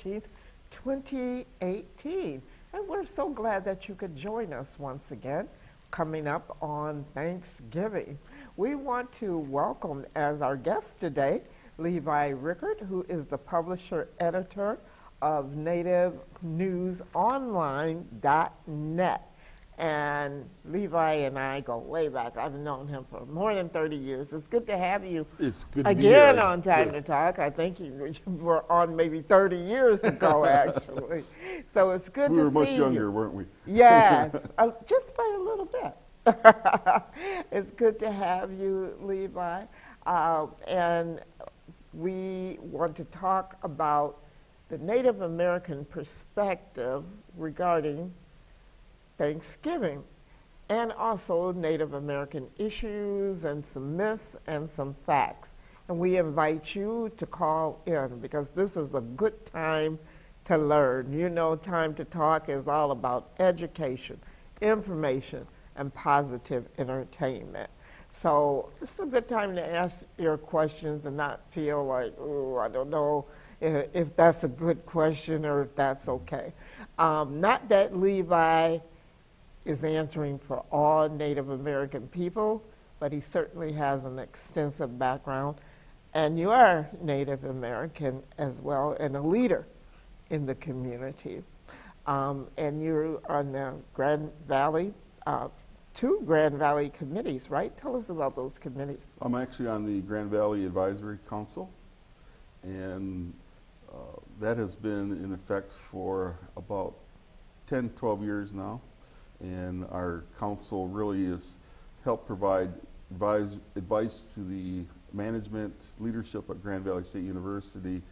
13th, 2018. And we're so glad that you could join us once again, coming up on Thanksgiving. We want to welcome as our guest today, Levi Rickert, who is the publisher editor of NativeNewsOnline.net. And Levi and I go way back. I've known him for more than 30 years. It's good to have you again on Time to Talk. I think you were on maybe 30 years ago, actually. So it's good to see you. We were much younger, weren't we? Yes, just by a little bit. It's good to have you, Levi. And we want to talk about the Native American perspective regarding Thanksgiving, and also Native American issues and some myths and some facts. And we invite you to call in because this is a good time to learn. You know, Time to Talk is all about education, information, and positive entertainment. So it's a good time to ask your questions and not feel like, oh, I don't know if that's a good question or if that's okay. Not that Levi is answering for all Native American people, but he certainly has an extensive background. And you are Native American as well and a leader in the community. And you're on the Grand Valley, two Grand Valley committees, right? Tell us about those committees. I'm actually on the Grand Valley Advisory Council, and that has been in effect for about 10, 12 years now. And our council really has helped provide advice to the management leadership at Grand Valley State University,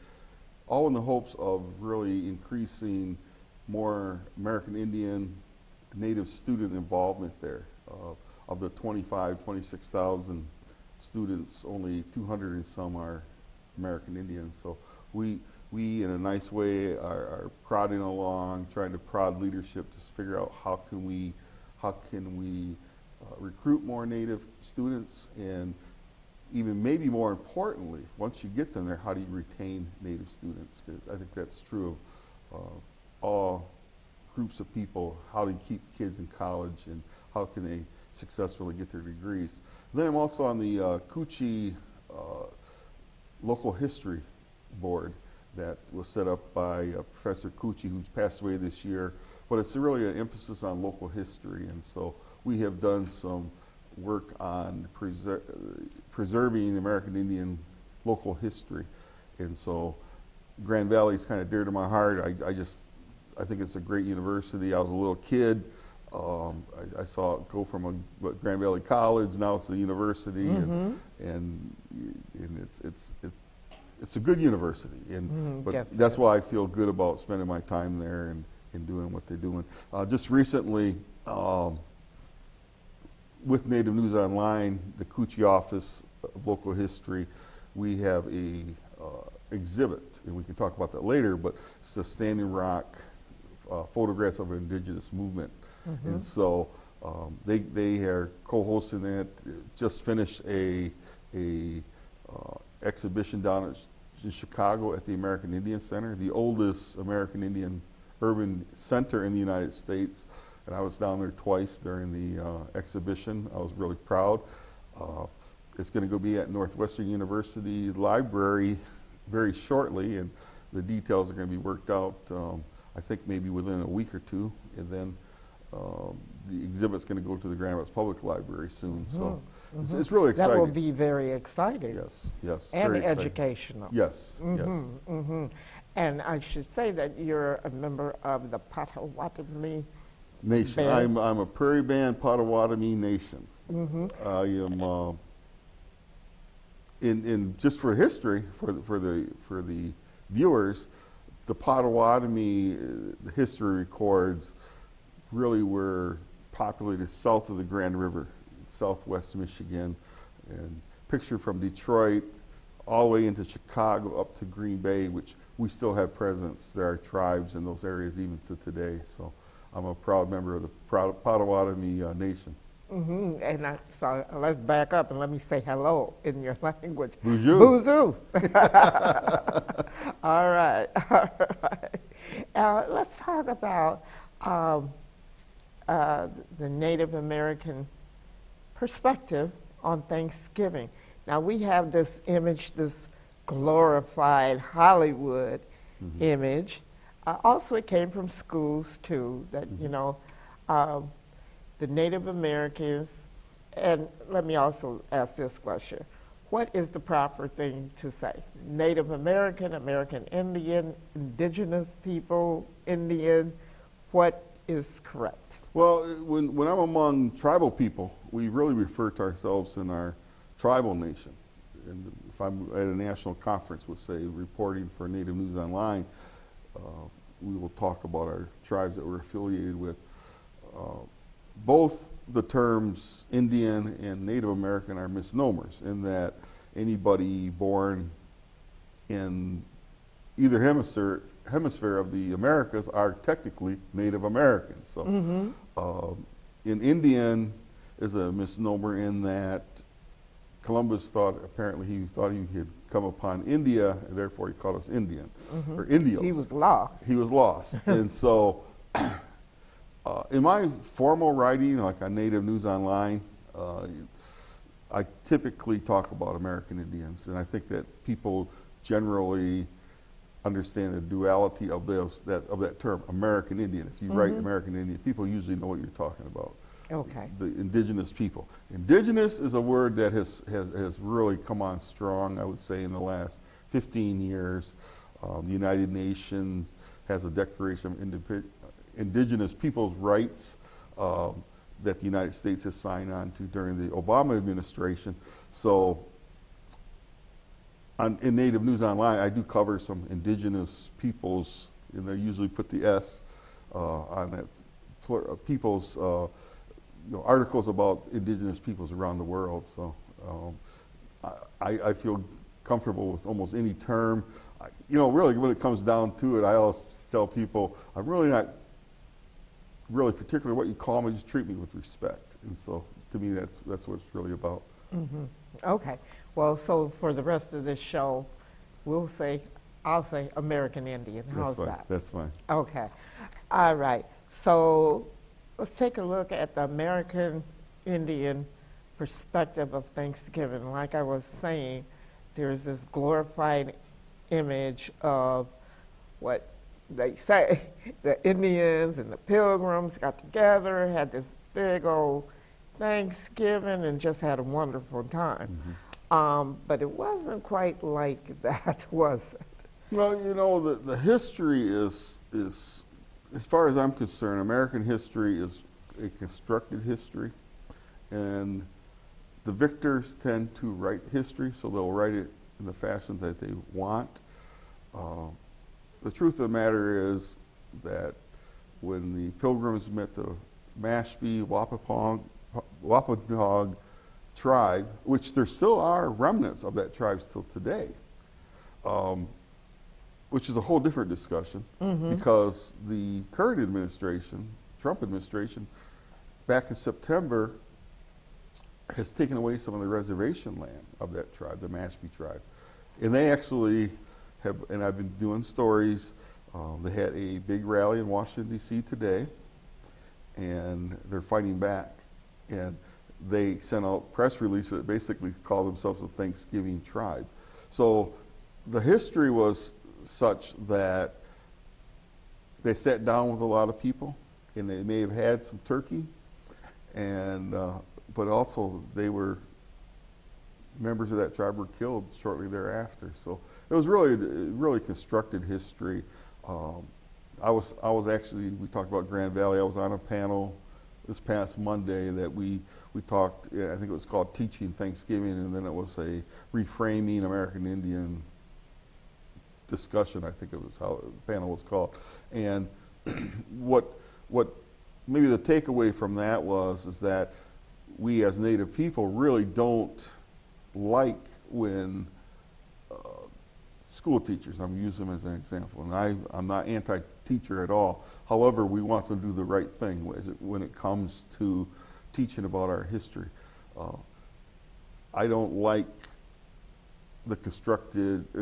all in the hopes of really increasing more American Indian Native student involvement there. Of the 26,000 students, only 200 and some are American Indian. So we in a nice way are prodding along, trying to prod leadership to figure out how can we recruit more Native students, and even maybe more importantly, once you get them there, how do you retain Native students? Because I think that's true of all groups of people. How do you keep kids in college, and how can they successfully get their degrees? And then I'm also on the Koochie Local History Board that was set up by Professor Koochie, who's passed away this year. But it's really an emphasis on local history, and so we have done some work on preserving American Indian local history. And so Grand Valley is kind of dear to my heart. I think it's a great university. I was a little kid. I saw it go from Grand Valley College, now it's a university, and it's a good university, but that's why I feel good about spending my time there and doing what they're doing. Just recently, with Native News Online, the Koochie Office of Local History, we have a exhibit, and we can talk about that later, but it's the Standing Rock photographs of indigenous movement. And so they are co-hosting that, just finished a exhibition down in Chicago at the American Indian Center, the oldest American Indian urban center in the United States. And I was down there twice during the exhibition. I was really proud. It's going to go be at Northwestern University Library very shortly, and the details are going to be worked out, I think maybe within a week or two. And then the exhibit's going to go to the Grand Rapids Public Library soon. So it's really exciting. That will be very exciting. Yes, yes. And educational. Yes, yes. And I should say that you're a member of the Potawatomi Nation. Band. I'm a Prairie Band Potawatomi Nation. I am in just for history for the viewers. The Potawatomi history records really were populated south of the Grand River, southwest Michigan, and picture from Detroit all the way into Chicago up to Green Bay, which we still have presence. There are tribes in those areas even to today. So I'm a proud member of the Potawatomi Nation. And so let's back up and let me say hello in your language. Bonjour. Bonjour. All right. let's talk about the Native American perspective on Thanksgiving. Now, we have this image, this glorified Hollywood image. Also, it came from schools, too, that, you know, the Native Americans, and let me also ask this question. What is the proper thing to say? Native American, American Indian, indigenous people, Indian, what is correct? Well, when I'm among tribal people, we really refer to ourselves in our tribal nation. And if I'm at a national conference, we'll say reporting for Native News Online, we will talk about our tribes that we're affiliated with. Both the terms Indian and Native American are misnomers in that anybody born in either hemisphere of the Americas are technically Native Americans. So, in Indian is a misnomer in that Columbus apparently he thought he had come upon India, and therefore he called us Indian, or Indios. He was lost. He was lost. And so, in my formal writing, like on Native News Online, I typically talk about American Indians, and I think that people generally understand the duality of that term, American Indian. If you write American Indian, people usually know what you're talking about. Okay. The indigenous people. Indigenous is a word that has really come on strong, I would say, in the last 15 years. The United Nations has a Declaration of Indigenous Peoples' Rights that the United States has signed on to during the Obama administration. So in Native News Online, I do cover some indigenous peoples, and they usually put the S on that, peoples, articles about indigenous peoples around the world. So I feel comfortable with almost any term. Really when it comes down to it, I always tell people, I'm really not really particular what you call me, just treat me with respect. And so to me, that's what it's really about. Okay. Well, so for the rest of this show, I'll say American Indian. How's that? That's fine. Okay. All right. So let's take a look at the American Indian perspective of Thanksgiving. Like I was saying, there's this glorified image of what they say the Indians and the Pilgrims got together, had this big old Thanksgiving, and just had a wonderful time. But it wasn't quite like that, was it? Well, the history is, as far as I'm concerned, American history is a constructed history, and the victors tend to write history, so they'll write it in the fashion that they want. The truth of the matter is that when the Pilgrims met the Mashpee Wampanoag tribe, which there still are remnants of that tribe still today, which is a whole different discussion, because the current administration, Trump administration, back in September, has taken away some of the reservation land of that tribe, the Mashpee tribe. And they actually have, and I've been doing stories, they had a big rally in Washington, D.C. today, and they're fighting back. And they sent out press releases that basically call themselves a Thanksgiving tribe. So the history was such that they sat down with a lot of people, and they may have had some turkey, and but also members of that tribe were killed shortly thereafter. So it was really constructed history. I was actually, we talked about Grand Valley. I was on a panel this past Monday that we talked, I think it was called Teaching Thanksgiving, and then it was a Reframing American Indian discussion, I think it was how the panel was called. And what maybe the takeaway from that is that we as Native people really don't like when school teachers, I'm using them as an example, and I'm not anti-teacher at all. However, we want them to do the right thing when it comes to teaching about our history. I don't like the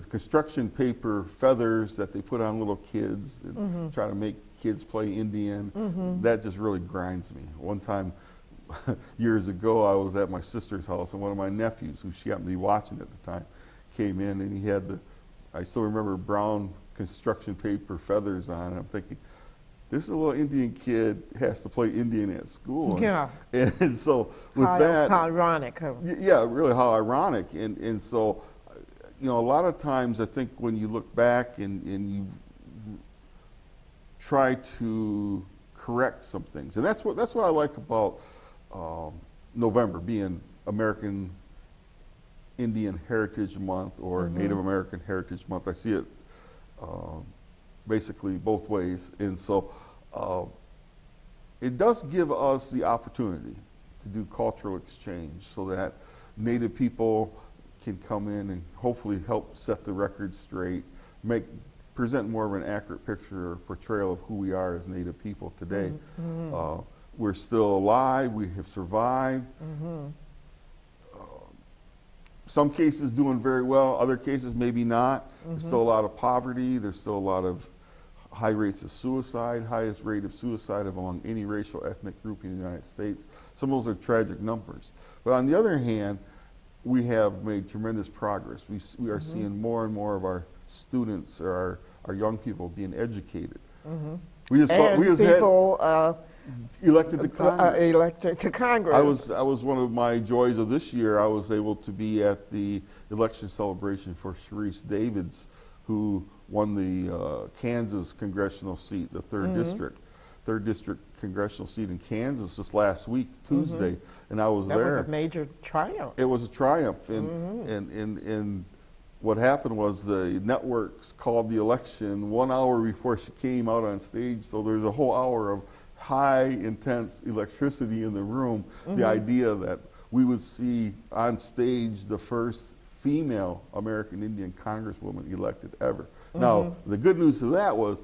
construction paper feathers that they put on little kids and try to make kids play Indian. That just really grinds me. One time, years ago, I was at my sister's house, and one of my nephews, who she happened to be watching at the time, came in, and he had I still remember, brown construction paper feathers on, and I'm thinking, this little Indian kid has to play Indian at school. Yeah. And so with how ironic. Huh? Yeah, really how ironic. And so, you know, a lot of times I think when you look back and you try to correct some things, and that's what I like about November being American Indian Heritage Month or Native American Heritage Month. I see it basically both ways. And so it does give us the opportunity to do cultural exchange so that Native people can come in and hopefully help set the record straight, present more of an accurate picture or portrayal of who we are as Native people today. We're still alive, we have survived. Some cases doing very well, other cases maybe not. There's still a lot of poverty, there's still a lot of high rates of suicide, highest rate of suicide among any racial ethnic group in the United States. Some of those are tragic numbers. But on the other hand, we have made tremendous progress. We are seeing more and more of our students or our young people being educated. We just had elected to Congress. Elected to Congress. I was one of my joys of this year. I was able to be at the election celebration for Sharice Davids, who won the Kansas congressional seat, the third district congressional seat in Kansas just last week, Tuesday, and I was there. That was a major triumph. It was a triumph, and what happened was the networks called the election 1 hour before she came out on stage, so there's a whole hour of high, intense electricity in the room. The idea that we would see on stage the first female American Indian Congresswoman elected ever. Now, the good news to that was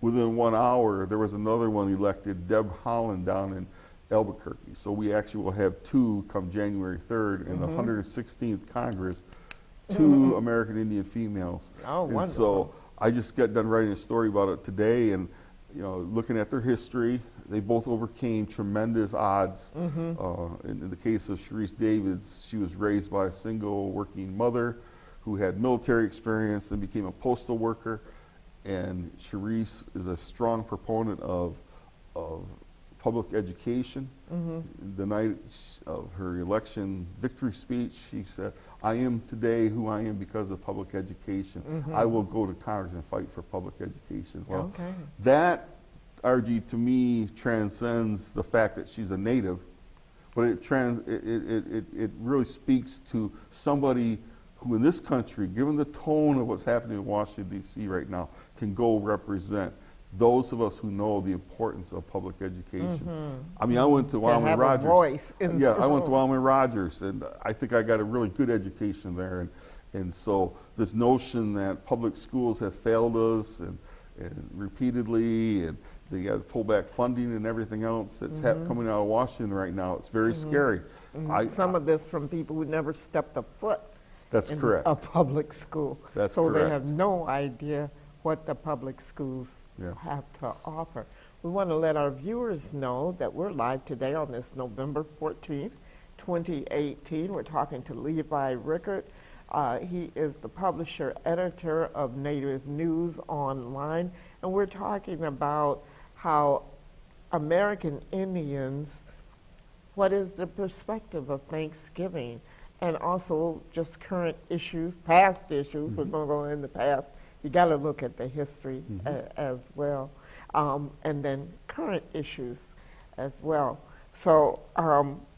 within 1 hour, there was another one elected, Deb Haaland, down in Albuquerque. So we actually will have two come January 3rd in the 116th Congress, two American Indian females. Oh, wonderful. And so I just got done writing a story about it today, and you know, looking at their history, they both overcame tremendous odds. In the case of Sharice Davids, she was raised by a single working mother who had military experience and became a postal worker. And Sharice is a strong proponent of public education. The night of her election victory speech, she said, "I am today who I am because of public education. I will go to Congress and fight for public education." Well, that, RG, to me, transcends the fact that she's a Native, but it really speaks to somebody who in this country, given the tone of what's happening in Washington, D.C. right now, can go represent those of us who know the importance of public education. I mean, I went to Wyoming Rogers. Voice I went to Wyoming Rogers, and I think I got a really good education there. And so this notion that public schools have failed us and repeatedly, and they got to pull back funding and everything else that's coming out of Washington right now, it's very scary. Some of this from people who never stepped a foot in correct. a public school. That's so correct. They have no idea what the public schools have to offer. We want to let our viewers know that we're live today on this November 14th, 2018. We're talking to Levi Rickert. He is the publisher, editor of Native News Online, and we're talking about how American Indians, what is the perspective of Thanksgiving, and also just current issues, past issues. We're going to go in the past. You got to look at the history as well, and then current issues as well. So,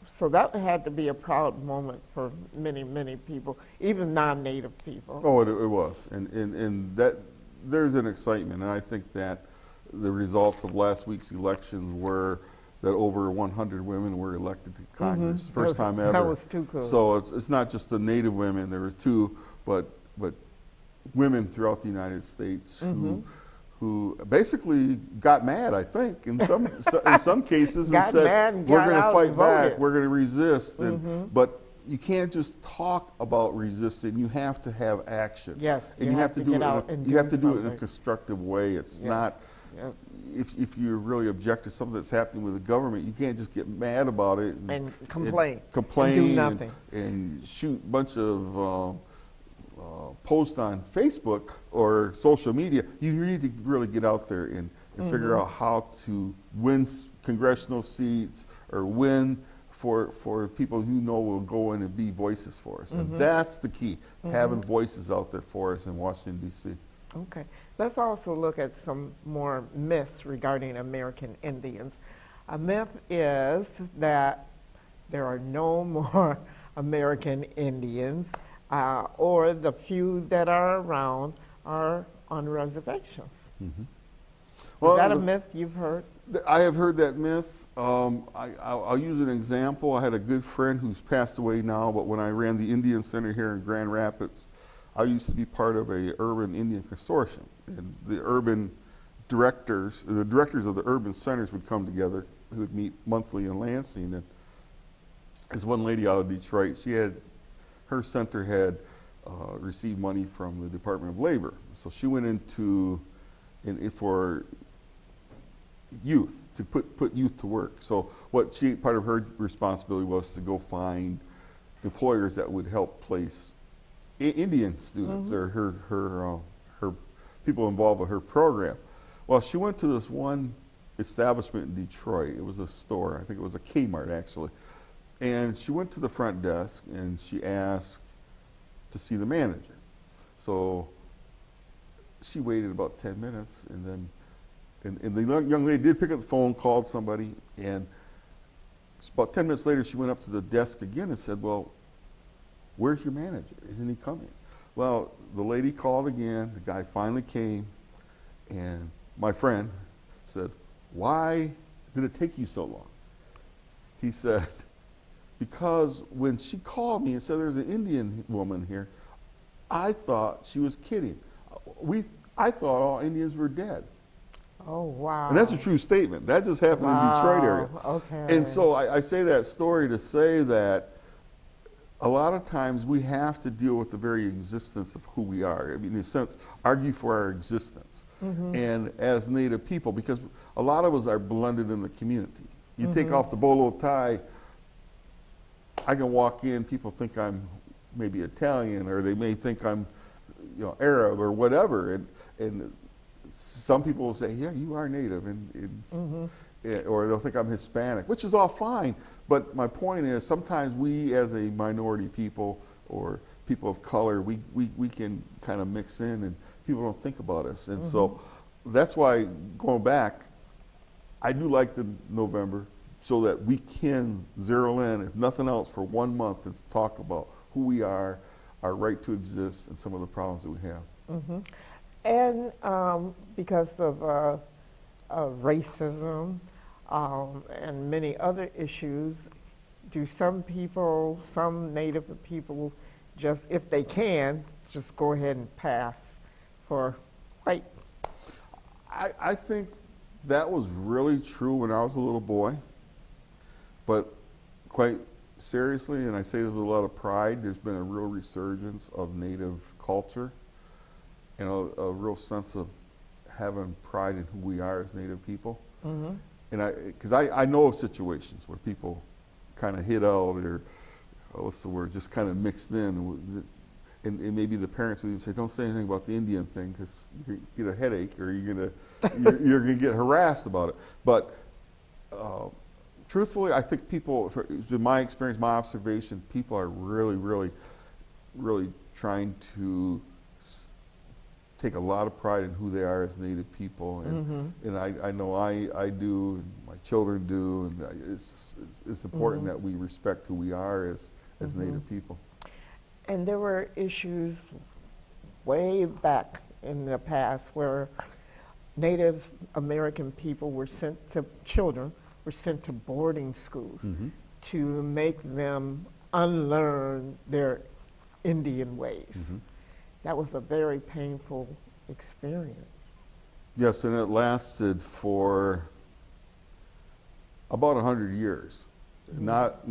so that had to be a proud moment for many, many people, even non-Native people. Oh, it was, and that there's an excitement, and I think that the results of last week's elections were that over 100 women were elected to Congress, first time ever. That was too cool. So it's not just the Native women; there were two, but women throughout the United States who basically got mad, I think, in some cases, and said, "We're going to fight back. We're going to resist." But you can't just talk about resisting. You have to have action. Yes, and you have to do get it. out and You have to do it in a something. constructive way. It's Yes, not. yes. If you really object to something that's happening with the government, you can't just get mad about it And complain. complain, And do nothing. and shoot a bunch of posts on Facebook or social media. You need to really get out there and figure out how to win congressional seats or win for people who know will go in and be voices for us. And that's the key, having voices out there for us in Washington, D.C. Okay. Let's also look at some more myths regarding American Indians. A myth is that there are no more American Indians, or the few that are around are on reservations. Well, Is that a myth you've heard? I have heard that myth. I'll use an example. I had a good friend who's passed away now, but when I ran the Indian Center here in Grand Rapids, I used to be part of a urban Indian consortium, and the directors of the urban centers would come together, who would meet monthly in Lansing. And there's one lady out of Detroit. Her center had received money from the Department of Labor, so she went into for youth, to put youth to work. So part of her responsibility was to go find employers that would help place Indian students or her people involved with her program. Well, she went to this one establishment in Detroit. It was a store. I think it was a Kmart, actually. And she went to the front desk and she asked to see the manager. So she waited about 10 minutes, and then and the young lady did pick up the phone, called somebody, and about 10 minutes later she went up to the desk again and said, "Well, where's your manager? Isn't he coming?" Well, the lady called again. The guy finally came, and my friend said, "Why did it take you so long?" He said, "Because when she called me and said there's an Indian woman here, I thought she was kidding. I thought all Indians were dead." Oh, wow. And that's a true statement. That just happened in the Detroit area. Okay. And so I say that story to say that a lot of times we have to deal with the very existence of who we are. I mean, in a sense, argue for our existence. And as Native people, because a lot of us are blended in the community. You take off the bolo tie, I can walk in, people think I'm maybe Italian, or they may think I'm Arab or whatever. And some people will say, "Yeah, you are Native," or they'll think I'm Hispanic, which is all fine. But my point is, sometimes we as a minority people or people of color, we can kind of mix in and people don't think about us. And so that's why, going back, I do like the November so that we can zero in, if nothing else, for 1 month and talk about who we are, our right to exist, and some of the problems that we have. And because of racism and many other issues, do some Native people, just if they can, just go ahead and pass for white? I think that was really true when I was a little boy, but quite seriously, and I say this with a lot of pride, there's been a real resurgence of Native culture and a real sense of having pride in who we are as Native people. And because I know of situations where people kind of hid out, or what's the word, just kind of mixed in, and maybe the parents would even say, "Don't say anything about the Indian thing because you get a headache, or you're gonna get harassed about it." But truthfully, I think people, in my experience, my observation, people are really, really, really trying to take a lot of pride in who they are as Native people, and I know I do, and my children do, and it's important that we respect who we are as Native people. And there were issues way back in the past where Native American people were children were sent to boarding schools to make them unlearn their Indian ways. That was a very painful experience. Yes, and it lasted for about 100 years. Not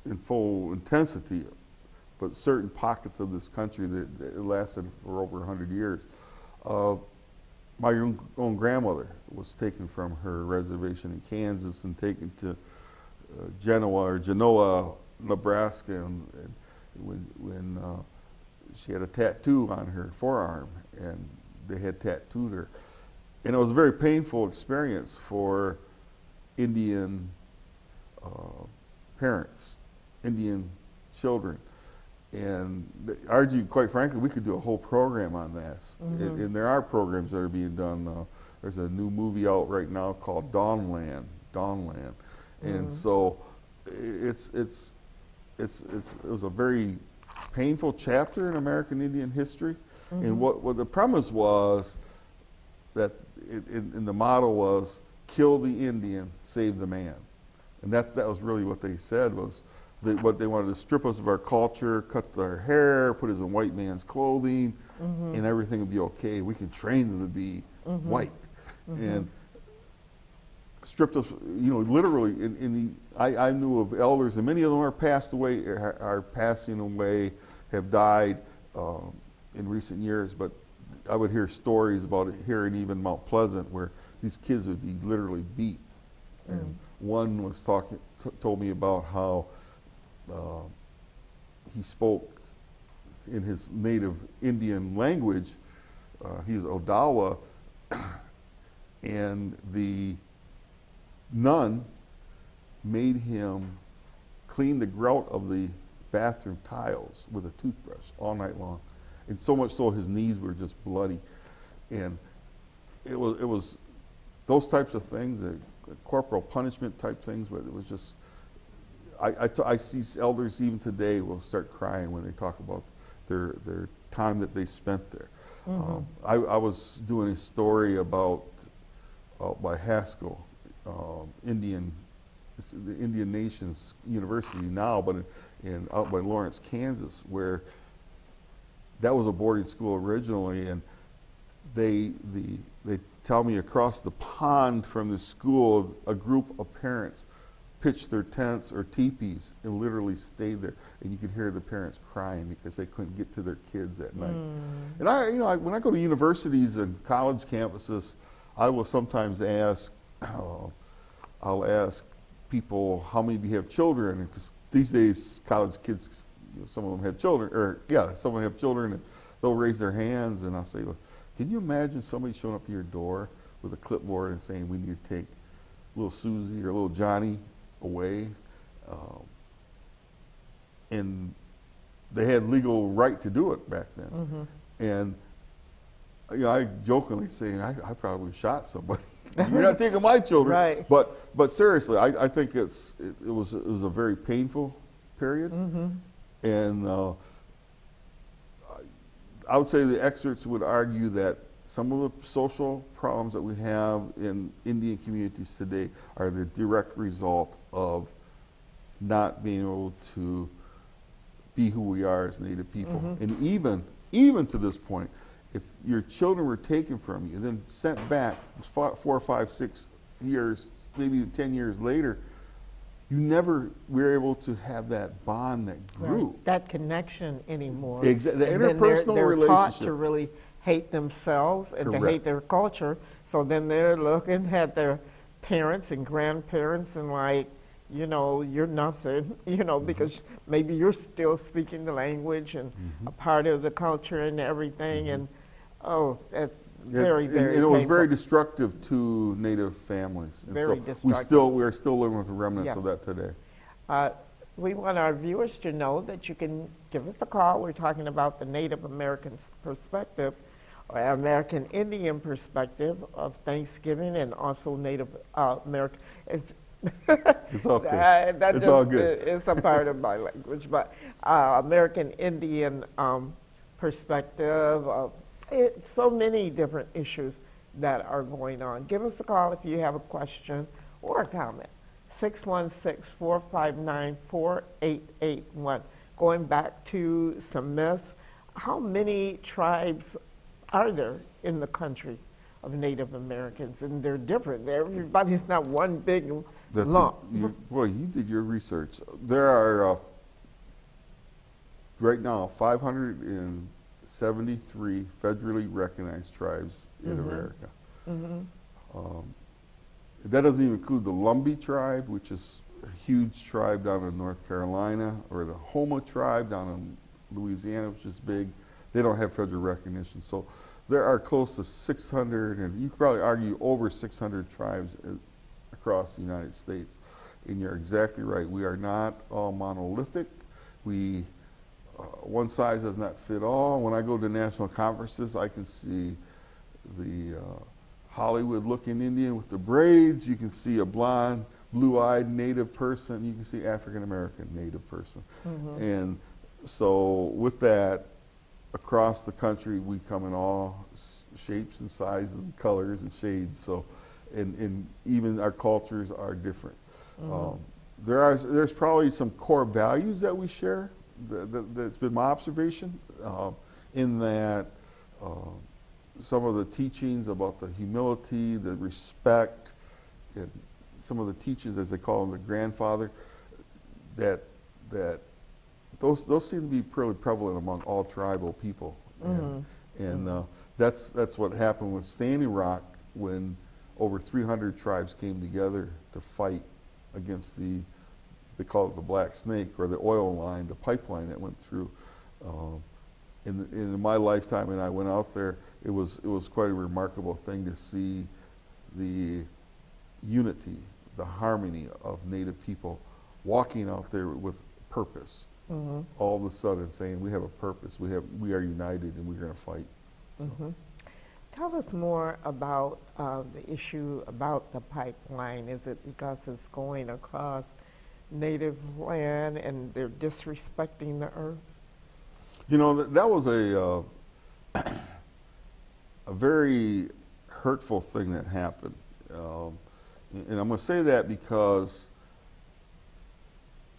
in full intensity, but certain pockets of this country that lasted for over 100 years. My own grandmother was taken from her reservation in Kansas and taken to Genoa, Nebraska, and when she had a tattoo on her forearm, and they had tattooed her. And it was a very painful experience for Indian parents, Indian children. And argued, quite frankly, we could do a whole program on this. And there are programs that are being done. There's a new movie out right now called Dawnland. And so it was a very painful chapter in American Indian history. And what the premise was, that in the motto was, kill the Indian, save the man. And that was really what they said, was what they wanted to strip us of our culture, cut our hair, put us in white man's clothing, and everything would be okay. We can train them to be white. And stripped us, literally. I knew of elders, and many of them are passed away, are passing away, have died in recent years. But I would hear stories about it here in even Mount Pleasant, where these kids would be literally beat. And one was told me about how he spoke in his native Indian language. He was Odawa, and the nun made him clean the grout of the bathroom tiles with a toothbrush all night long, and so much so his knees were just bloody. And it was those types of things, the corporal punishment type things, but it was just, I see elders even today will start crying when they talk about their time that they spent there. I was doing a story about by Haskell, it's the Indian Nations University now, but out by Lawrence, Kansas, where that was a boarding school originally, and they tell me across the pond from the school, a group of parents pitched their tents or teepees and literally stayed there, and you could hear the parents crying because they couldn't get to their kids at night. And when I go to universities and college campuses, I will sometimes ask, I'll ask people, how many of you have children? Because these days, college kids, some of them have children, some of them have children, and they'll raise their hands, and I'll say, well, can you imagine somebody showing up to your door with a clipboard and saying, we need to take little Susie or little Johnny away? And they had legal right to do it back then. And I jokingly say, I probably shot somebody. You're not taking my children. Right. But seriously, I think it was a very painful period. And I would say the experts would argue that some of the social problems that we have in Indian communities today are the direct result of not being able to be who we are as Native people. And even to this point, if your children were taken from you, then sent back 4, 5, 6 years, maybe even 10 years later, you never were able to have that bond that grew. Right. That connection anymore. Exactly. The and interpersonal they're relationship. taught to really hate themselves and to hate their culture. So then they're looking at their parents and grandparents and like, you're nothing, because maybe you're still speaking the language and a part of the culture and everything. And that's very, very and it was painful. very destructive to Native families. And Very so destructive. we're still living with the remnants of that today. We want our viewers to know that you can give us a call. We're talking about the Native American perspective, or American Indian perspective of Thanksgiving, and also Native American. It's okay. It's all good. It's a part of my language, but American Indian perspective of so many different issues that are going on. Give us a call if you have a question or a comment. 616-459-4881. Going back to some myths, how many tribes are there in the country? of Native Americans, and they're different. Everybody's not one big That's lump. Boy, you did your research. There are right now 573 federally recognized tribes in America. That doesn't even include the Lumbee tribe, which is a huge tribe down in North Carolina, or the Houma tribe down in Louisiana, which is big. They don't have federal recognition. So there are close to 600, and you could probably argue over 600 tribes across the United States. And you're exactly right. We are not all monolithic. One size does not fit all. When I go to national conferences, I can see the Hollywood-looking Indian with the braids. You can see a blonde, blue-eyed Native person. You can see African-American Native person. And so with that, across the country, we come in all shapes and sizes and colors and shades. So, and even our cultures are different. There's probably some core values that we share. That's been my observation, in that some of the teachings about the humility, the respect, and some of the teachings, as they call them, the grandfather, that those seem to be pretty prevalent among all tribal people. And that's what happened with Standing Rock when over 300 tribes came together to fight against they call it the Black Snake, or the oil line, the pipeline that went through. In my lifetime, and I went out there, it was quite a remarkable thing to see the unity, the harmony of Native people walking out there with purpose. All of a sudden saying, we have a purpose, we are united, and we're going to fight. So. Tell us more about the issue about the pipeline. Is it because it's going across Native land and they're disrespecting the earth? You know, that was a very hurtful thing that happened. And I'm going to say that because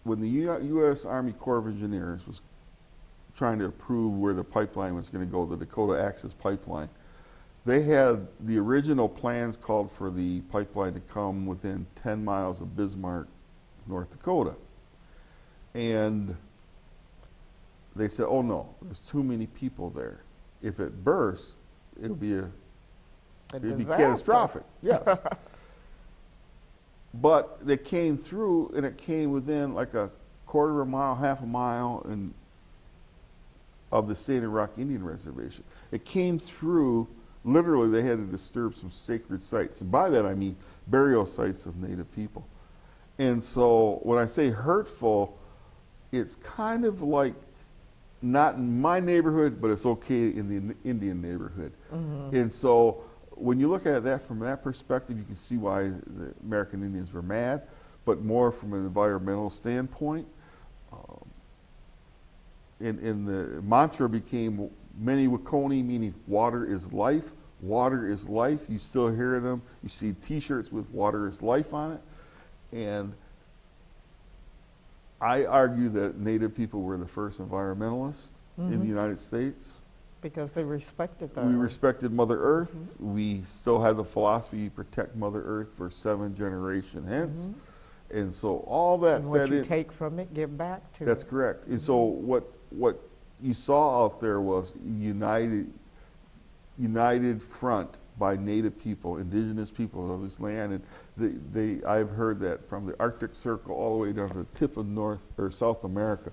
when the U.S. Army Corps of Engineers was trying to approve where the pipeline was going to go, the Dakota Access Pipeline, they had the original plans called for the pipeline to come within 10 miles of Bismarck, North Dakota. And they said, oh no, there's too many people there. If it bursts, it'll be catastrophic. Yes. But they came through, and it came within like a quarter of a mile, half a mile of the Standing Rock Indian Reservation. It came through, literally they had to disturb some sacred sites. And by that I mean burial sites of Native people. And so when I say hurtful, it's kind of like not in my neighborhood, but it's okay in the Indian neighborhood. And so when you look at that from that perspective, you can see why the American Indians were mad, but more from an environmental standpoint. And the mantra became Many Wakoni, meaning water is life. Water is life. You still hear them. You see T-shirts with water is life on it. And I argue that Native people were the first environmentalists in the United States. Because they respected the We earth. respected Mother Earth. We still had the philosophy, protect Mother Earth for 7 generations hence. And so all that And what fed you in. take from it, give back to That's it. correct. And so what you saw out there was united front by Native people, indigenous people of this land, and I've heard that from the Arctic Circle all the way down to the tip of North or South America,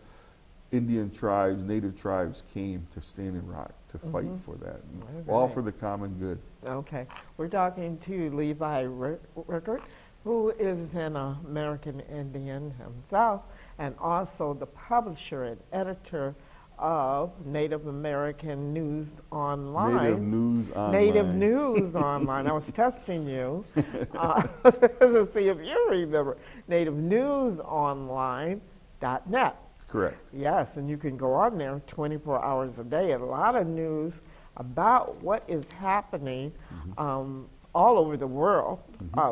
Indian tribes, Native tribes came to Standing Rock to fight for that, all right. for the common good. Okay. We're talking to Levi Rickert, who is an American Indian himself, and also the publisher and editor of Native American News Online. Native News Online. Native News Online. I was testing you to see if you remember. NativeNewsOnline.net. Correct. Yes, and you can go on there 24 hours a day. A lot of news about what is happening all over the world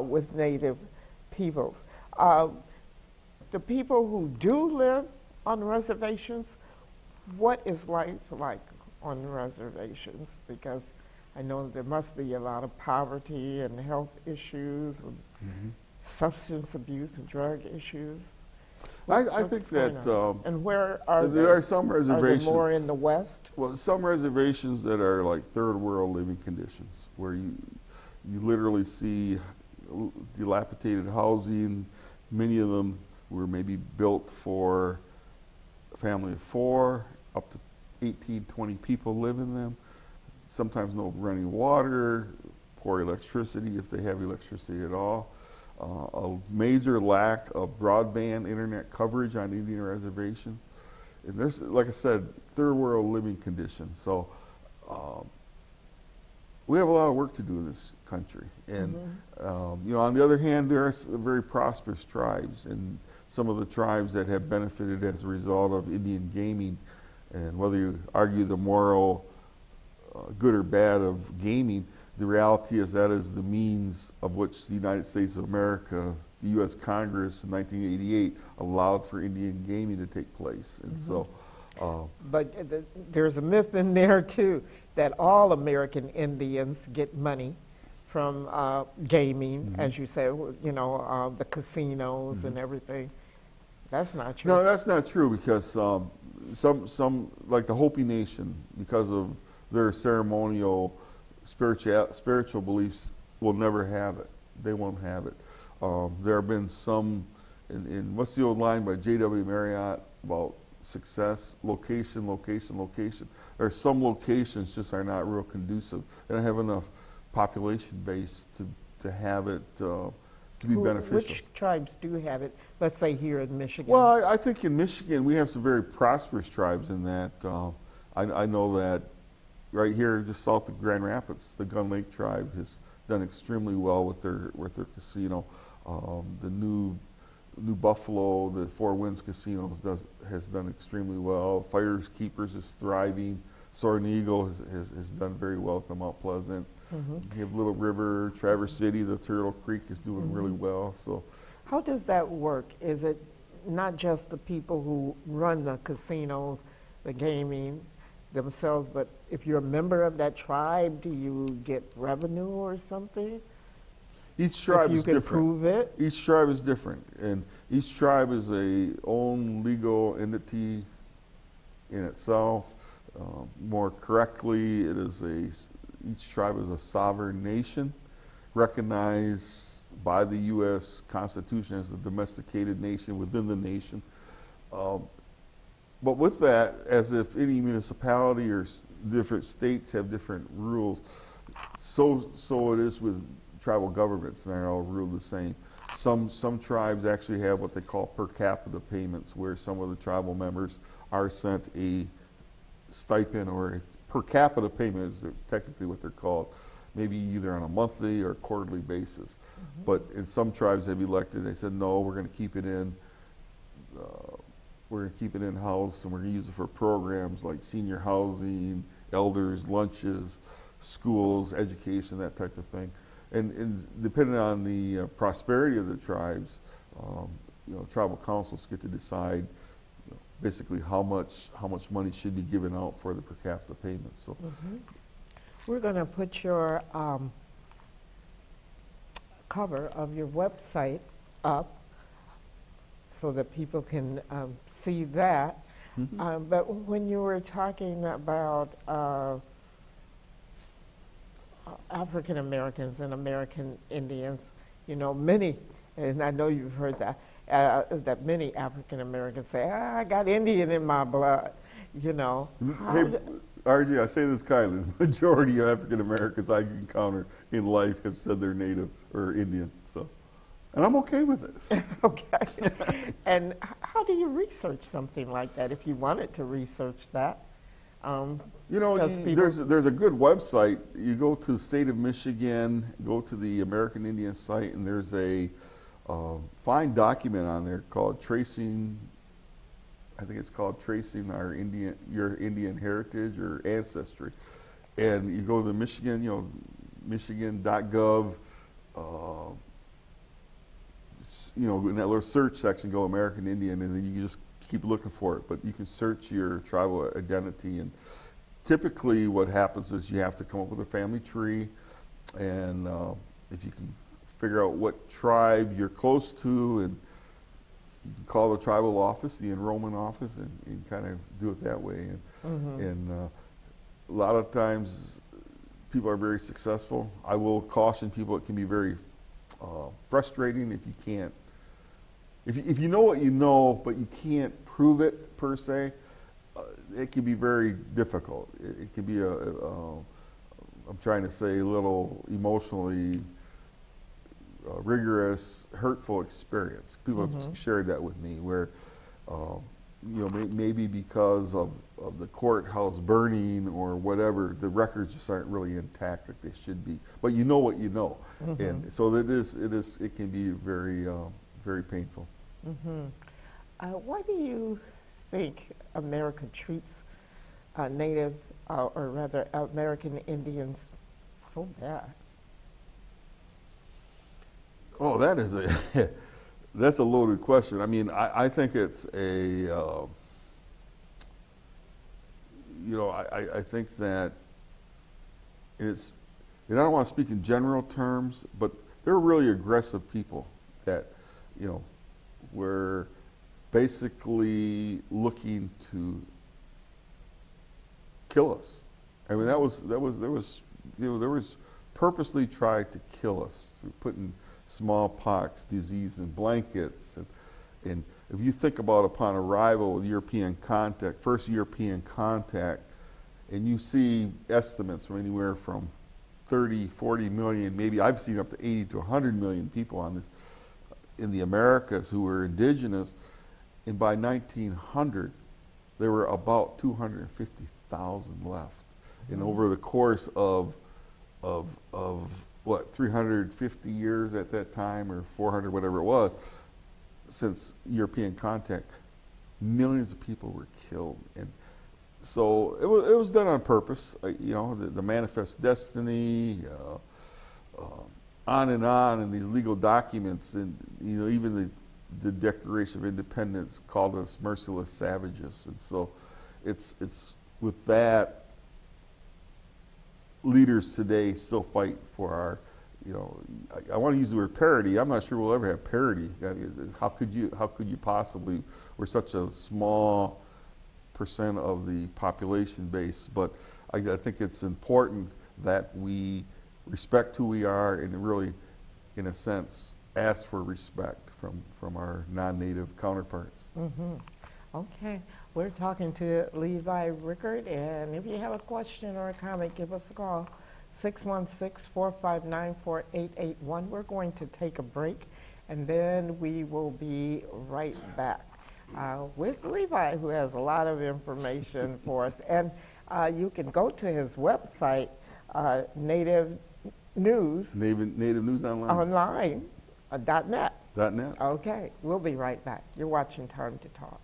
with Native peoples. The people who do live on reservations, what is life like on reservations? Because I know there must be a lot of poverty and health issues and substance abuse and drug issues. I think that and where are there are some reservations. Are they more in the West? Well, some reservations that are like third world living conditions, where you literally see dilapidated housing. Many of them were maybe built for a family of 4, up to 18, 20 people live in them. Sometimes no running water, poor electricity if they have electricity at all. A major lack of broadband internet coverage on Indian reservations. And there's, like I said, third world living conditions. So we have a lot of work to do in this country. And you know, on the other hand, there are very prosperous tribes, and some of the tribes that have benefited as a result of Indian gaming. And whether you argue the moral good or bad of gaming, the reality is that is the means of which the United States of America, the U.S. Congress in 1988 allowed for Indian gaming to take place. And so, but there's a myth in there too that all American Indians get money from gaming, as you say, you know, the casinos and everything. That's not true. No, that's not true, because some like the Hopi Nation, because of their ceremonial spiritual beliefs, will never have it. They won't have it. There have been some, in what's the old line by J.W. Marriott about success? Location, location, location. There are some locations just are not real conducive. They don't have enough population base to have it to be beneficial. Which tribes do have it? Let's say here in Michigan. Well, I think in Michigan we have some very prosperous tribes in that. I know that right here just south of Grand Rapids, the Gun Lake tribe has done extremely well with their casino. The New Buffalo, the Four Winds Casinos has done extremely well. Fires Keepers is thriving. Soaring Eagle has done very well at Mount Pleasant. You have Little River, Traverse City, the Turtle Creek is doing really well. So, how does that work? Is it not just the people who run the casinos, the gaming themselves, but if you're a member of that tribe, do you get revenue or something? Each tribe is different. If you can prove it? Each tribe is different, and each tribe is a own legal entity in itself. More correctly, each tribe is a sovereign nation, recognized by the U.S. Constitution as a domesticated nation within the nation. But with that, as if any municipality or different states have different rules, so it is with tribal governments, and they're all ruled the same. Some tribes actually have what they call per capita payments, where some of the tribal members are sent a stipend or a per capita payment, is technically what they're called, maybe either on a monthly or quarterly basis. But in some tribes have elected, they said, no, we're going to keep it in. We're going to keep it in-house, and we're going to use it for programs like senior housing, elders, lunches, schools, education, that type of thing. And depending on the prosperity of the tribes, you know, tribal councils get to decide, you know, basically how much money should be given out for the per capita payments. So, we're going to put your cover of your website up so that people can see that. But when you were talking about African Americans and American Indians, you know, many, and I know you've heard that, that many African Americans say, I got Indian in my blood, you know. Hey, RJ, I say this kindly, the majority of African Americans I encounter in life have said they're Native or Indian, so. And I'm okay with it. Okay. And how do you research something like that if you wanted to research that? You know, there's a good website. You go to the state of Michigan, go to the American Indian site, and there's a fine document on there called Tracing, I think it's called Tracing Your Indian Heritage or Ancestry. And you go to Michigan, you know, michigan.gov, you know, in that little search section, go American Indian, and then you can just keep looking for it. But you can search your tribal identity, and typically what happens is you have to come up with a family tree, and if you can figure out what tribe you're close to, and you can call the tribal office, the enrollment office, and kind of do it that way. And a lot of times people are very successful. I will caution people, it can be very frustrating if you can't, if you know what you know, but you can't prove it per se. It can be very difficult. It can be I'm trying to say, a little emotionally rigorous, hurtful experience. People have shared that with me, where maybe because of the courthouse burning or whatever, the records just aren't really intact like they should be. But you know what you know, and so it can be very very painful. Why do you think America treats Native, or rather American Indians, so bad? Oh, that's a loaded question. I mean, I think it's I think that it's, and I don't want to speak in general terms, but they're really aggressive people that, were basically looking to kill us. I mean, there was purposely tried to kill us through putting smallpox disease in blankets, and if you think about upon arrival with European contact, first European contact, and you see estimates from anywhere from 30, 40 million, maybe I've seen up to 80 to 100 million people on this in the Americas who were indigenous, and by 1900 there were about 250,000 left. And over the course of what, 350 years at that time, or 400, whatever it was, since European contact, millions of people were killed. And so it was done on purpose. The Manifest Destiny, on, and these legal documents, and even the Declaration of Independence called us merciless savages. And so it's with that, leaders today still fight for our, I want to use the word parity. I'm not sure we'll ever have parity. I mean, how could you possibly? We're such a small percent of the population base, but I think it's important that we respect who we are, and really, in a sense, ask for respect from our non-native counterparts. Okay, we're talking to Levi Rickard, and if you have a question or a comment, give us a call, 616-459-4881. We're going to take a break, and then we will be right back with Levi, who has a lot of information for us. And you can go to his website, Native News. Native News Online. .net. .net. Okay, we'll be right back. You're watching Time to Talk.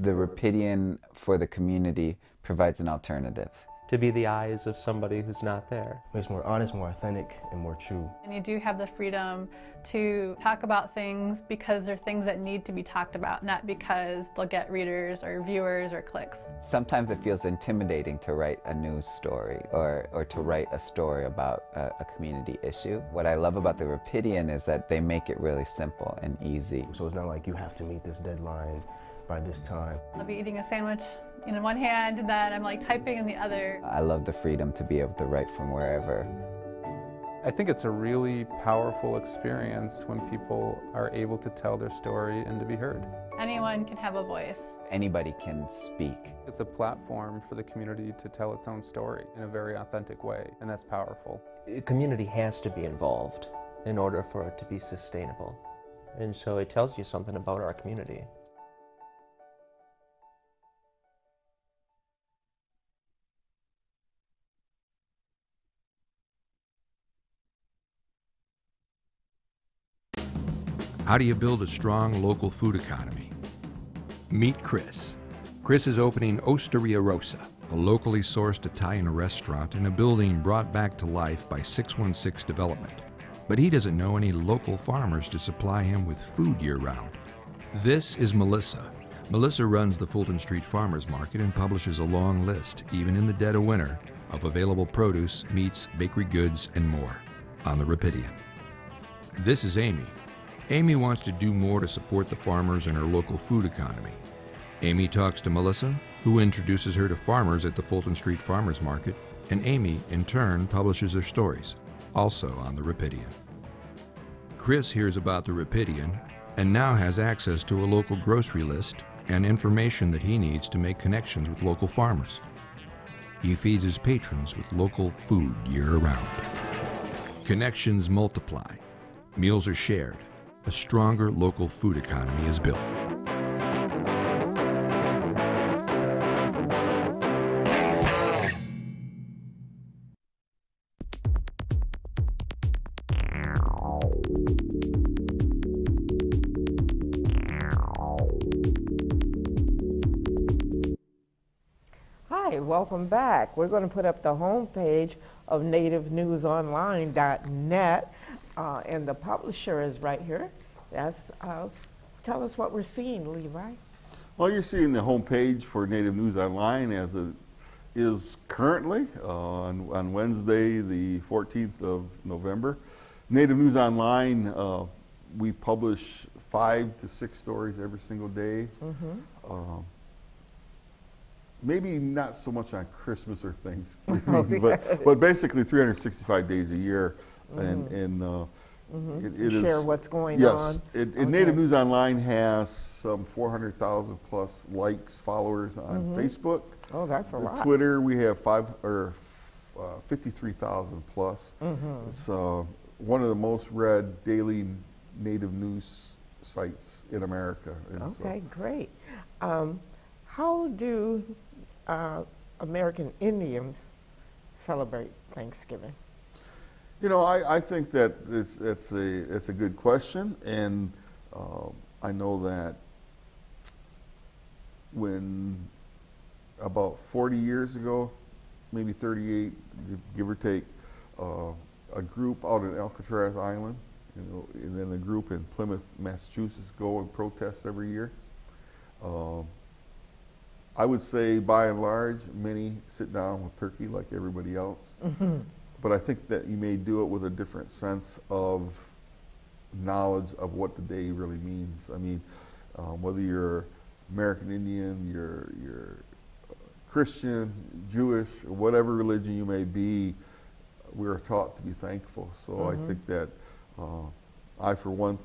The Rapidian for the community provides an alternative. To be the eyes of somebody who's not there. It's more honest, more authentic, and more true. And you do have the freedom to talk about things because they're things that need to be talked about, not because they'll get readers or viewers or clicks. Sometimes it feels intimidating to write a news story or to write a story about a community issue. What I love about the Rapidian is that they make it really simple and easy. So it's not like you have to meet this deadline by this time. I'll be eating a sandwich in one hand, and then I'm like typing in the other. I love the freedom to be able to write from wherever. I think it's a really powerful experience when people are able to tell their story and to be heard. Anyone can have a voice. Anybody can speak. It's a platform for the community to tell its own story in a very authentic way, and that's powerful. A community has to be involved in order for it to be sustainable. And so it tells you something about our community. How do you build a strong local food economy? Meet Chris. Chris is opening Osteria Rosa, a locally sourced Italian restaurant in a building brought back to life by 616 Development. But he doesn't know any local farmers to supply him with food year-round. This is Melissa, Melissa runs the Fulton Street Farmers Market and publishes a long list, even in the dead of winter, of available produce, meats, bakery goods, and more on the Rapidian. This is Amy. Amy wants to do more to support the farmers and her local food economy. Amy talks to Melissa, who introduces her to farmers at the Fulton Street Farmers Market, and Amy, in turn, publishes their stories, also on the Rapidian. Chris hears about the Rapidian and now has access to a local grocery list and information that he needs to make connections with local farmers. He feeds his patrons with local food year-round. Connections multiply, meals are shared, a stronger local food economy is built. Hi, welcome back. We're going to put up the homepage of nativenewsonline.net, and the publisher is right here. Tell us what we're seeing, Levi. Well, you're seeing the homepage for Native News Online as it is currently on Wednesday, the 14th of November. Native News Online, we publish 5 to 6 stories every single day. Maybe not so much on Christmas or Thanksgiving, but basically 365 days a year. And it is, share what's going on. Yes, Native News Online has some 400,000 plus likes, followers on Facebook. Oh, that's a lot. Twitter, we have 53,000 plus. It's one of the most read daily Native news sites in America. And okay, great. How do American Indians celebrate Thanksgiving? You know, I think that it's a good question, and I know that when about 40 years ago, maybe 38, give or take, a group out in Alcatraz Island, and then a group in Plymouth, Massachusetts, go and protest every year. I would say, by and large, many sit down with turkey like everybody else. But I think that you may do it with a different sense of knowledge of what the day really means. I mean, whether you're American Indian, you're Christian, Jewish, or whatever religion you may be, we are taught to be thankful. So I think that I, for one,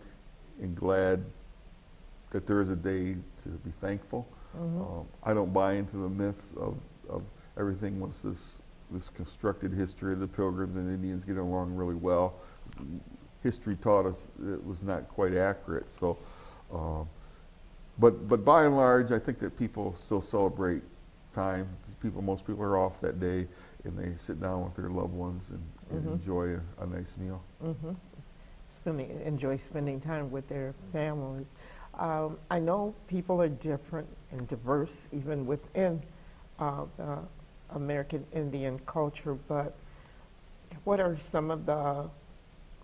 am glad that there is a day to be thankful. I don't buy into the myths of everything was this constructed history of the Pilgrims and Indians getting along really well. History taught us it was not quite accurate. So, but by and large, I think that people still celebrate time. Most people are off that day, and they sit down with their loved ones and enjoy a nice meal. Enjoy spending time with their families. I know people are different and diverse, even within the American Indian culture, but what are some of the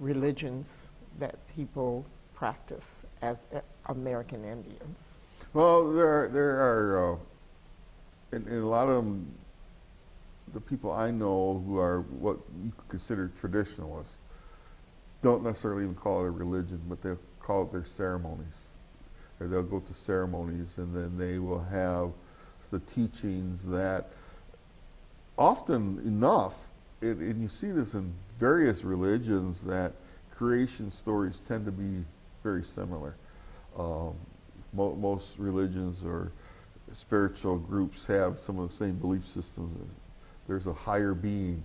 religions that people practice as American Indians? Well, there are and a lot of them, the people I know who are what you could consider traditionalists, don't necessarily even call it a religion, but they'll call it their ceremonies. Or they'll go to ceremonies, and then they will have the teachings that often enough, and you see this in various religions, that creation stories tend to be very similar. Most religions or spiritual groups have some of the same belief systems. There's a higher being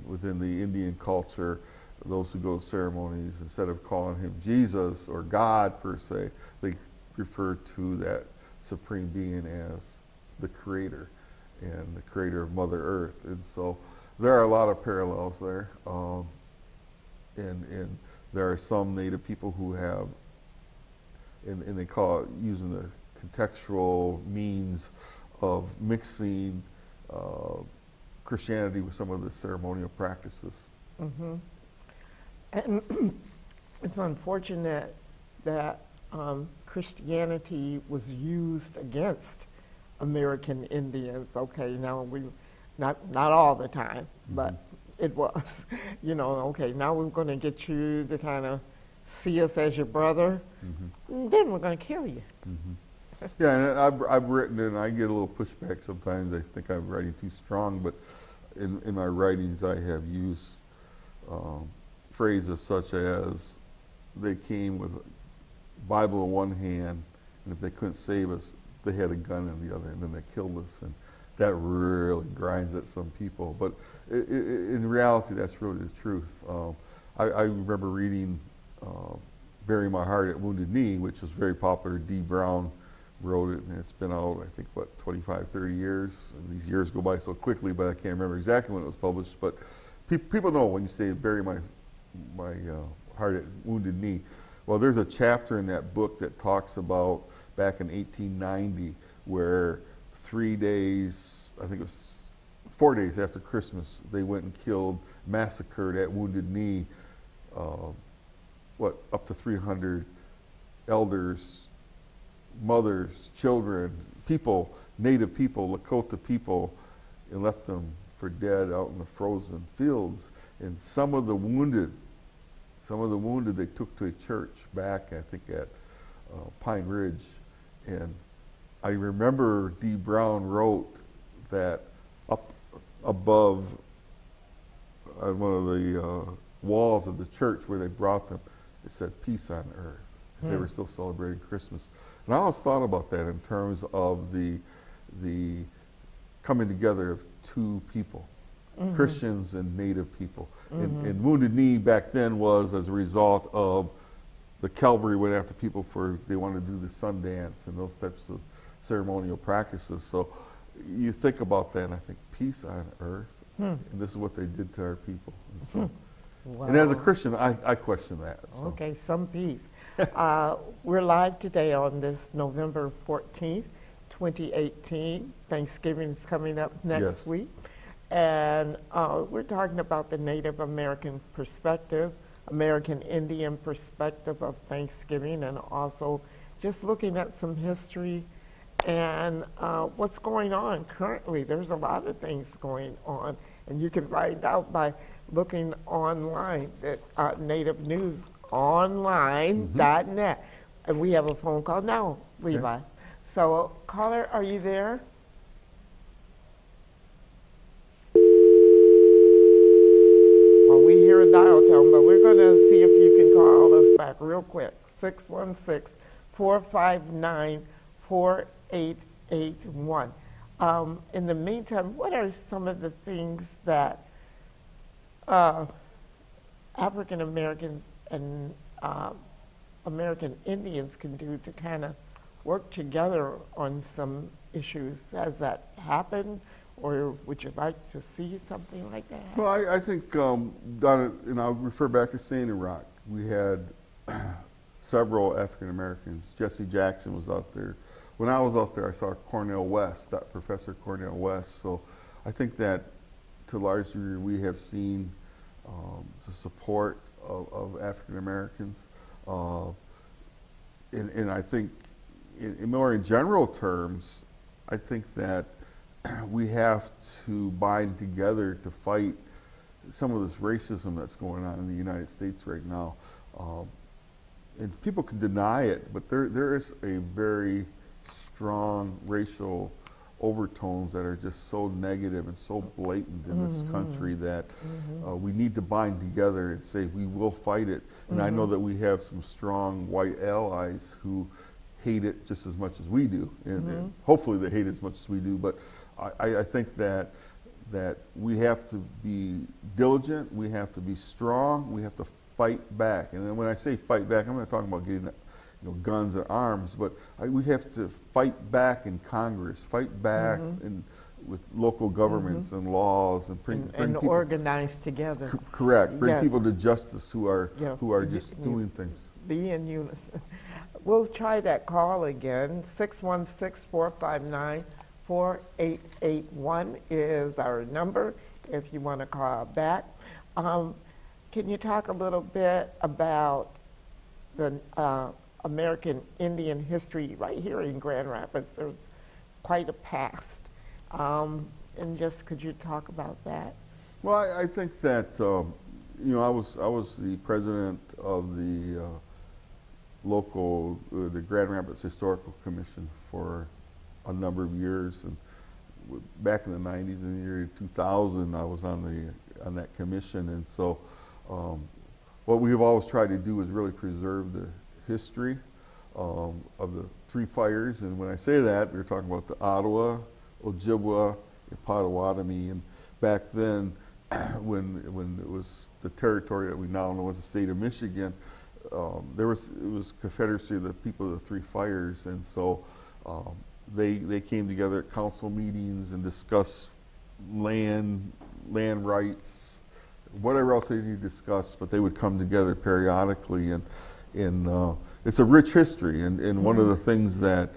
within the Indian culture. Those who go to ceremonies, instead of calling him Jesus or God per se, they refer to that supreme being as the creator and the creator of Mother Earth. And so there are a lot of parallels there. And there are some Native people who have, and they call it using the contextual means of mixing Christianity with some of the ceremonial practices. And it's unfortunate that Christianity was used against American Indians. Okay, now we, not all the time, but it was. You know, okay, now we're going to get you to kind of see us as your brother, and then we're going to kill you. Yeah, and I've written, and I get a little pushback sometimes. They think I'm writing too strong, but in my writings I have used phrases such as, they came with a Bible in one hand, and if they couldn't save us, they had a gun in the other, and then they killed us. And that really grinds at some people. But in reality, that's really the truth. I remember reading Bury My Heart at Wounded Knee, which was very popular. Dee Brown wrote it, and it's been out, I think, what, 25, 30 years? And these years go by so quickly, but I can't remember exactly when it was published. But people know when you say Bury My Heart at Wounded Knee. Well, there's a chapter in that book that talks about back in 1890, where 3 days, I think it was 4 days after Christmas, they went and killed, massacred at Wounded Knee, up to 300 elders, mothers, children, people, native people, Lakota people, and left them for dead out in the frozen fields. And some of the wounded they took to a church back, I think, at Pine Ridge. And I remember Dee Brown wrote that up above on one of the walls of the church where they brought them, it said peace on earth, because they were still celebrating Christmas. And I always thought about that in terms of the coming together of two people, Christians and Native people. And Wounded Knee back then was as a result of the Calvary went after people for, they wanted to do the sun dance and those types of ceremonial practices. So you think about that, and I think, peace on earth, and this is what they did to our people. And, so, Wow. and as a Christian, I question that. So. Okay, some peace. We're live today on this November 14th, 2018. Thanksgiving is coming up next week. And we're talking about the Native American perspective, American Indian perspective of Thanksgiving, and also just looking at some history and what's going on currently. There's a lot of things going on, and you can find out by looking online at nativenewsonline.net. And we have a phone call now, Levi. So, caller, are you there? Well, we hear a dial tone, but we're going to see if you can call us back real quick. 616-459-4881. In the meantime, what are some of the things that African Americans and American Indians can do to kind of work together on some issues? Has that happened, or would you like to see something like that happen? Well, I think, and I'll refer back to Standing Rock. We had several African Americans. Jesse Jackson was out there. When I was out there, I saw Cornel West, that Professor Cornel West. So I think that to a large degree we have seen the support of African Americans. And I think in more in general terms, I think that we have to bind together to fight some of this racism that's going on in the United States right now. And people can deny it, but there is a very strong racial overtones that are just so negative and so blatant in this country that we need to bind together and say we will fight it. And I know that we have some strong white allies who hate it just as much as we do, and hopefully they hate it as much as we do. But I think that we have to be diligent, we have to be strong, we have to fight back. And then when I say fight back, I'm not talking about getting guns and arms, but we have to fight back in Congress, fight back with local governments and laws, and bring people, organize together. Correct. Bring people to justice who are just doing things. Be in unison. We'll try that call again. 616-459-4881 is our number if you want to call back. Can you talk a little bit about the American Indian history right here in Grand Rapids. There's quite a past. And just could you talk about that? Well, I think that I was the president of the the Grand Rapids Historical Commission for a number of years, and back in the 90s, in the year 2000, I was on that commission, and so what we've always tried to do is really preserve the history of the three fires. And when I say that, we're talking about the Ottawa, Ojibwa, and Potawatomi. And back then, when it was the territory that we now know as the state of Michigan, it was Confederacy of the People of the Three Fires, and so they came together at council meetings and discussed land rights, whatever else they needed to discuss, but they would come together periodically, and it's a rich history. And one of the things that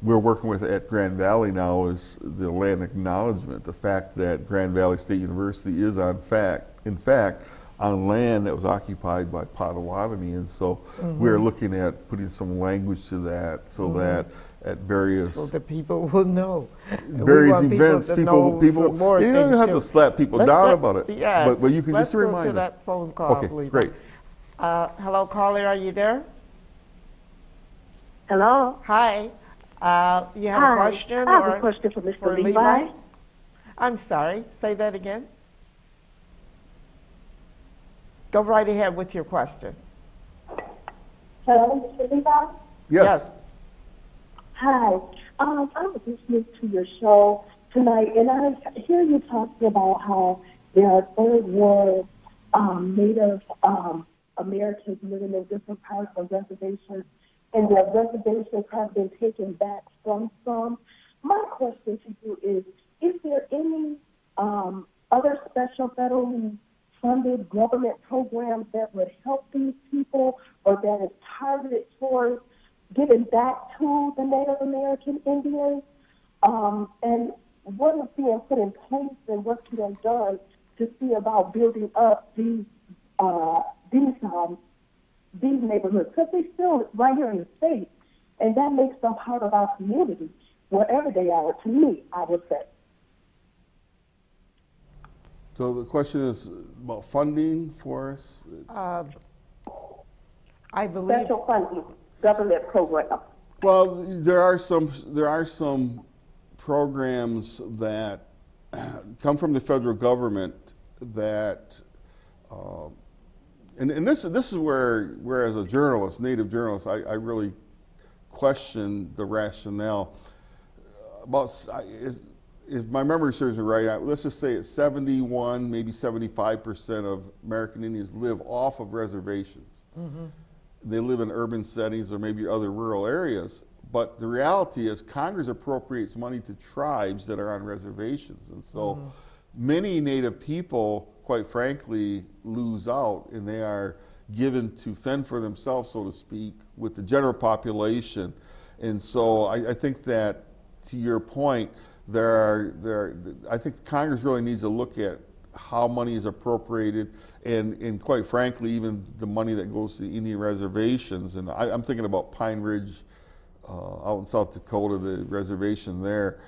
we're working with at Grand Valley now is the land acknowledgement, the fact that Grand Valley State University is in fact on land that was occupied by Potawatomi, and so we're looking at putting some language to that so that at various so the people will know. Various events, people you don't have to slap people down about it. Yes, but you can let's just remind go to them. that phone call. Okay, Levi. great. Hello, caller, are you there? Hello. Hi. You have a question? I have a question for Mr. Levi. I'm sorry, say that again. Go right ahead with your question. Hello, Mr. Levi? Yes. Hi. I was listening to your show tonight, and I hear you talking about how there are third world Native Americans living in different parts of reservations, and the reservations have been taken back from some. My question to you is there any other special federally funded government programs that would help these people, or that is targeted towards giving back to the Native American Indians? And what is being put in place and what's being done to see about building up these neighborhoods? Because they still right here in the state, and that makes them part of our community, wherever they are, to me, I would say. So the question is about funding for us? I believe Special funding, government program. Well, there are some programs that come from the federal government that, and this is where as a journalist, native journalist, I really question the rationale. If my memory serves me right, let's just say it's 71, maybe 75% of American Indians live off of reservations. They live in urban settings or maybe other rural areas. But the reality is Congress appropriates money to tribes that are on reservations. And so many Native people, quite frankly, lose out, and they are given to fend for themselves, so to speak, with the general population. And so I think that, to your point, I think Congress really needs to look at how money is appropriated, and quite frankly, even the money that goes to the Indian reservations. And I'm thinking about Pine Ridge out in South Dakota, the reservation there.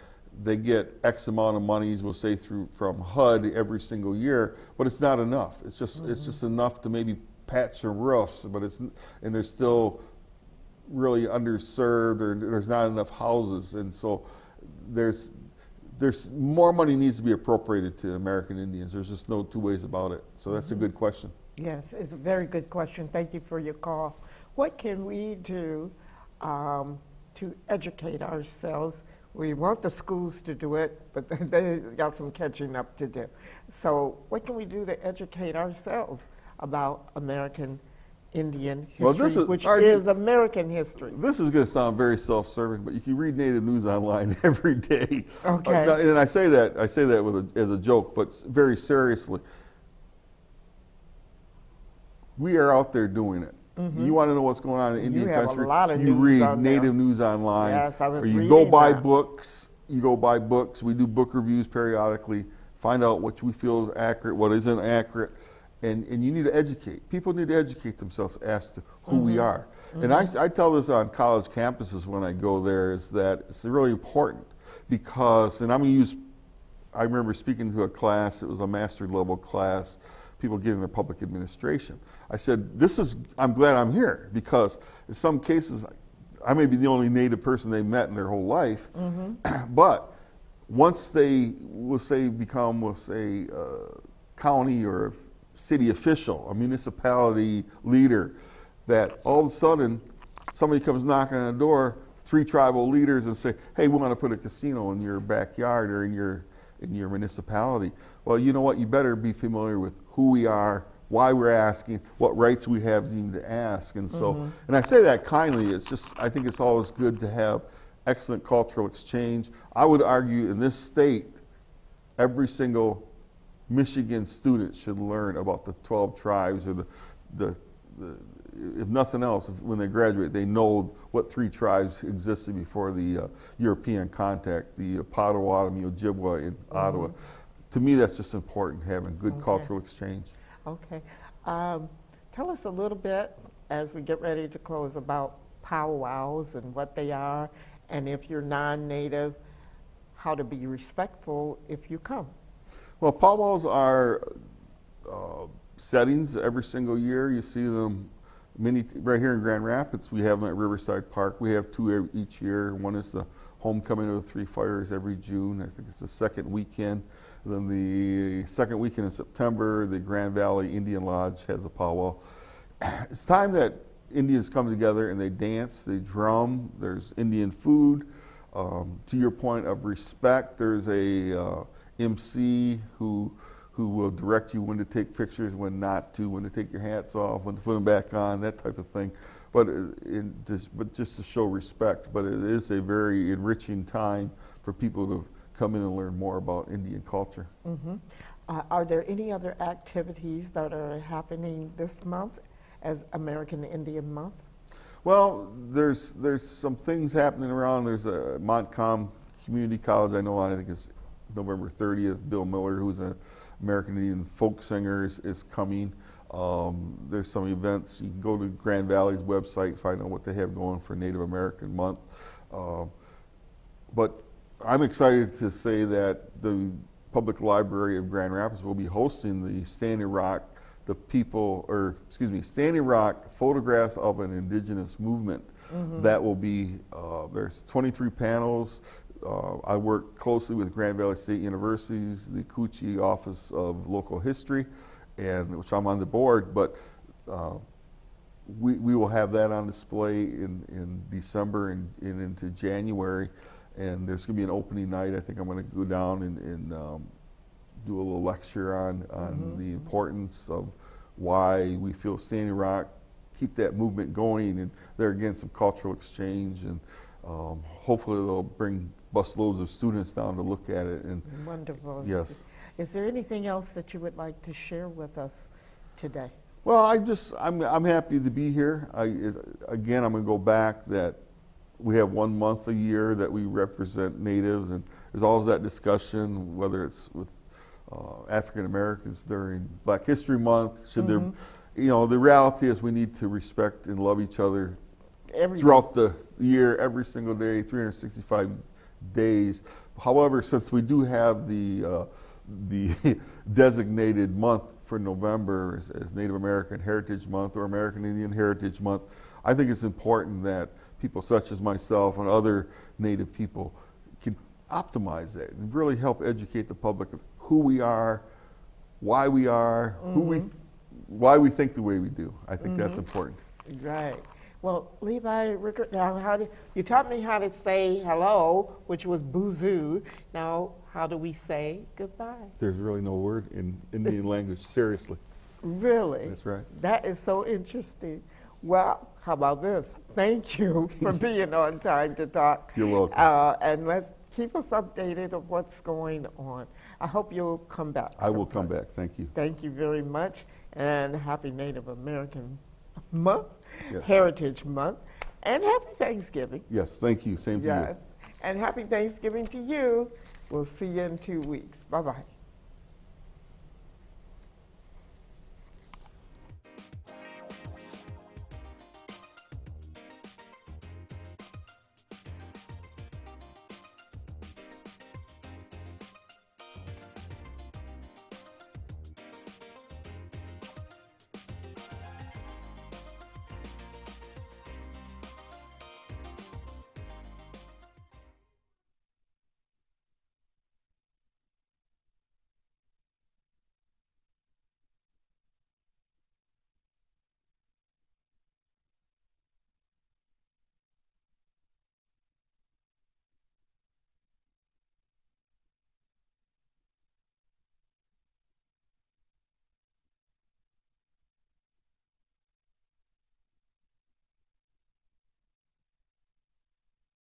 They get X amount of monies, we'll say from HUD every single year, but it's not enough. It's just enough to maybe patch some roofs, but they're still really underserved, or there's not enough houses, and so there's more money needs to be appropriated to American Indians. There's just no two ways about it. So that's a good question. Yes, it's a very good question. Thank you for your call. What can we do to educate ourselves? We want the schools to do it, but they got some catching up to do. So what can we do to educate ourselves about American Indian history, which is American history? This is going to sound very self-serving, but you can read Native News Online every day. Okay. And I say that as a joke, but very seriously. We are out there doing it. You want to know what's going on in Indian country? A lot of you news read on Native News Online. Yes, I was or you reading go buy that. books. You go buy books. We do book reviews periodically. Find out what we feel is accurate, what isn't accurate. And you need to educate. People need to educate themselves as to who we are. And I tell this on college campuses when I go there, is that it's really important because, and I'm going to use, I remember speaking to a class, it was a master level class, people getting their public administration. I said, I'm glad I'm here because in some cases, I may be the only Native person they met in their whole life, but once they, we'll say, become, we'll say, county or city official, a municipality leader, that all of a sudden somebody comes knocking on the door, 3 tribal leaders, and say, hey, we want to put a casino in your backyard or in your municipality. Well, you know what? You better be familiar with who we are, why we're asking, what rights we have even to ask. And so, and I say that kindly, it's just, I think it's always good to have excellent cultural exchange. I would argue in this state, every single Michigan student should learn about the 12 tribes, or the if nothing else, when they graduate, they know what 3 tribes existed before the European contact, the Potawatomi, Ojibwa in Ottawa. To me, that's just important, having good cultural exchange. Okay. Tell us a little bit, as we get ready to close, about powwows and what they are, and if you're non-Native, how to be respectful if you come. Well, powwows are settings every single year. You see them right here in Grand Rapids. We have them at Riverside Park. We have 2 each year. One is the homecoming of the 3 Fires every June. I think it's the second weekend. Then the second weekend in September, the Grand Valley Indian Lodge has a powwow. It's time that Indians come together and they dance, they drum, there's Indian food. To your point of respect, there's a MC who will direct you when to take pictures, when not to, when to take your hats off, when to put them back on, that type of thing. But just to show respect. But it is a very enriching time for people to come in and learn more about Indian culture. Are there any other activities that are happening this month as American Indian Month? Well, there's some things happening around. There's a Montcalm Community College, I know, I think it's November 30th. Bill Miller, who's an American Indian folk singer, is coming. There's some events. You can go to Grand Valley's website, find out what they have going for Native American Month. But I'm excited to say that the Public Library of Grand Rapids will be hosting the Standing Rock, Standing Rock Photographs of an Indigenous Movement. That will be, there's 23 panels. I work closely with Grand Valley State University's, the Cucci Office of Local History, and which I'm on the board, but we will have that on display in December and into January, and there's going to be an opening night. I think I'm going to go down and do a little lecture on the importance of why we feel Standing Rock, keep that movement going, and there again some cultural exchange, and hopefully they'll bring busloads of students down to look at it. And wonderful. Yes. Is there anything else that you would like to share with us today? Well, I'm happy to be here. Again, I'm going to go back that we have 1 month a year that we represent Natives, and there's always that discussion, whether it's with African Americans during Black History Month. Should there, the reality is we need to respect and love each other throughout the year, every single day, 365 days. However, since we do have the designated month for November as Native American Heritage Month or American Indian Heritage Month, I think it's important that people such as myself and other Native people can optimize that and really help educate the public of who we are, why we are, why we think the way we do. I think that's important. Right. Well, Levi Rickert, now you taught me how to say hello, which was boozoo. Now, how do we say goodbye? There's really no word in Indian language, seriously. Really? That's right. That is so interesting. Well, how about this? Thank you for being on Time to Talk. You're welcome. And let's keep us updated of what's going on. I hope you'll come back. I will come back. Thank you. Thank you very much, and happy Native American Month, yes. Heritage Month, and happy Thanksgiving. Yes, thank you. Same to you. Yes, and happy Thanksgiving to you. We'll see you in 2 weeks. Bye-bye.